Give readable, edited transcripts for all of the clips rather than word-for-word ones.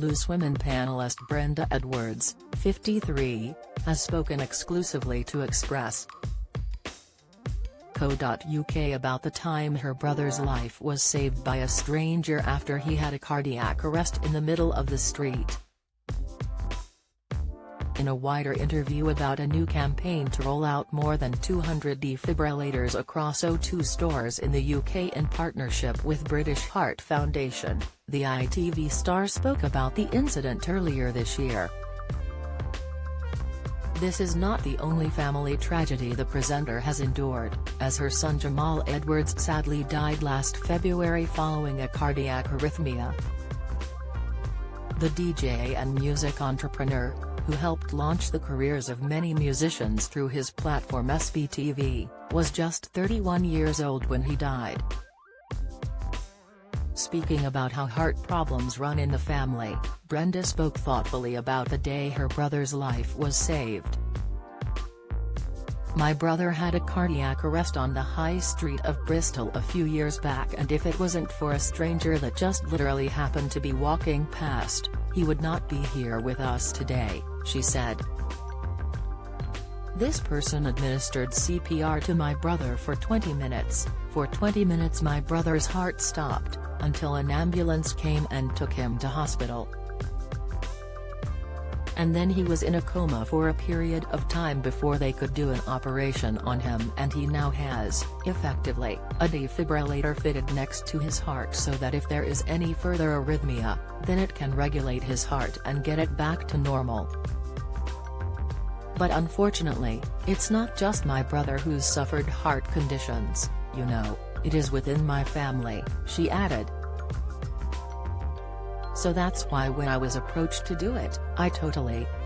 Loose Women panelist Brenda Edwards, 53, has spoken exclusively to Express.co.uk about the time her brother's life was saved by a stranger after he had a cardiac arrest in the middle of the street. In a wider interview about a new campaign to roll out more than 200 defibrillators across O2 stores in the UK in partnership with British Heart Foundation, the ITV star spoke about the incident earlier this year. This is not the only family tragedy the presenter has endured, as her son Jamal Edwards sadly died last February following a cardiac arrhythmia. The DJ and music entrepreneur, who helped launch the careers of many musicians through his platform SBTV, was just 31 years old when he died. Speaking about how heart problems run in the family, Brenda spoke thoughtfully about the day her brother's life was saved. "My brother had a cardiac arrest on the high street of Bristol a few years back, and if it wasn't for a stranger that just literally happened to be walking past, he would not be here with us today," she said. "This person administered CPR to my brother for 20 minutes. For 20 minutes my brother's heart stopped, until an ambulance came and took him to hospital. And then he was in a coma for a period of time before they could do an operation on him, and he now has, effectively, a defibrillator fitted next to his heart so that if there is any further arrhythmia, then it can regulate his heart and get it back to normal. But unfortunately, it's not just my brother who's suffered heart conditions, you know, it is within my family," she added. "So that's why when I was approached to do it, I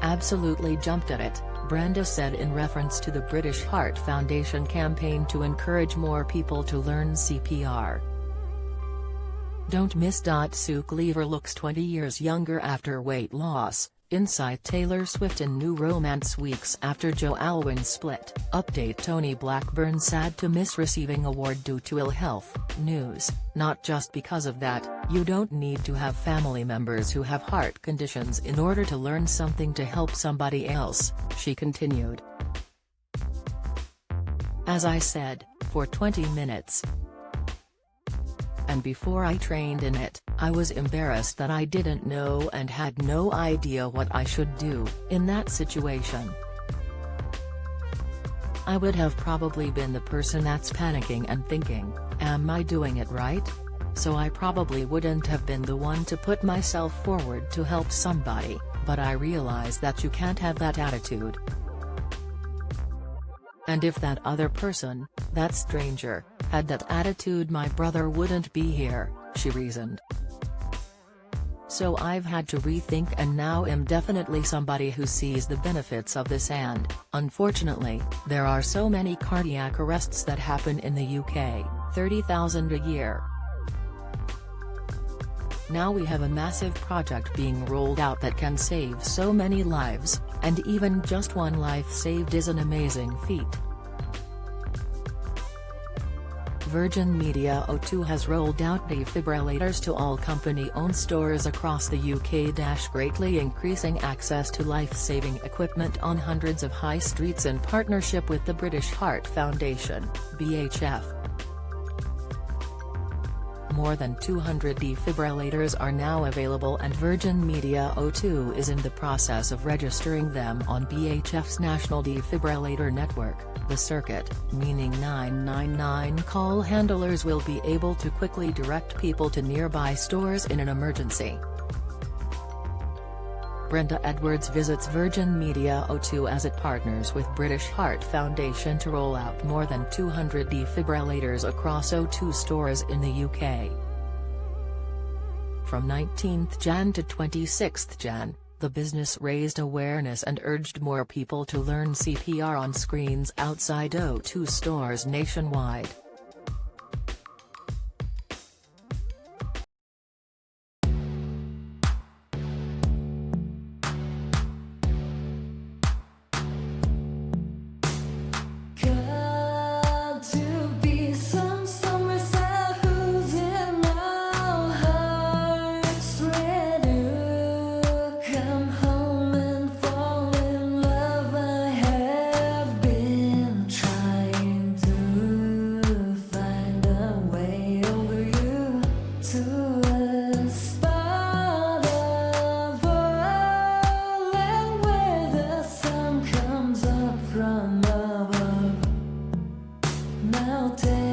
absolutely jumped at it," Brenda said in reference to the British Heart Foundation campaign to encourage more people to learn CPR. Don't miss. Sue Cleaver looks 20 years younger after weight loss, inside Taylor Swift in new romance weeks after Joe Alwyn split. Update: Tony Blackburn sad to miss receiving award due to ill health. News: not just because of that, you don't need to have family members who have heart conditions in order to learn something to help somebody else, she continued. "As I said, for 20 minutes. And before I trained in it, I was embarrassed that I didn't know and had no idea what I should do in that situation. I would have probably been the person that's panicking and thinking, am I doing it right? So I probably wouldn't have been the one to put myself forward to help somebody, but I realized that you can't have that attitude. And if that other person, that stranger, had that attitude, my brother wouldn't be here," she reasoned. "So I've had to rethink and now am definitely somebody who sees the benefits of this, and, unfortunately, there are so many cardiac arrests that happen in the UK, 30,000 a year. Now we have a massive project being rolled out that can save so many lives, and even just one life saved is an amazing feat." Virgin Media O2 has rolled out defibrillators to all company-owned stores across the UK, greatly increasing access to life-saving equipment on hundreds of high streets in partnership with the British Heart Foundation, BHF. More than 200 defibrillators are now available, and Virgin Media O2 is in the process of registering them on BHF's National Defibrillator Network, the circuit, meaning 999 call handlers will be able to quickly direct people to nearby stores in an emergency. Brenda Edwards visits Virgin Media O2 as it partners with British Heart Foundation to roll out more than 200 defibrillators across O2 stores in the UK. From 19th Jan to 26th Jan, the business raised awareness and urged more people to learn CPR on screens outside O2 stores nationwide. spot of oil, and where the sun comes up from above. Now take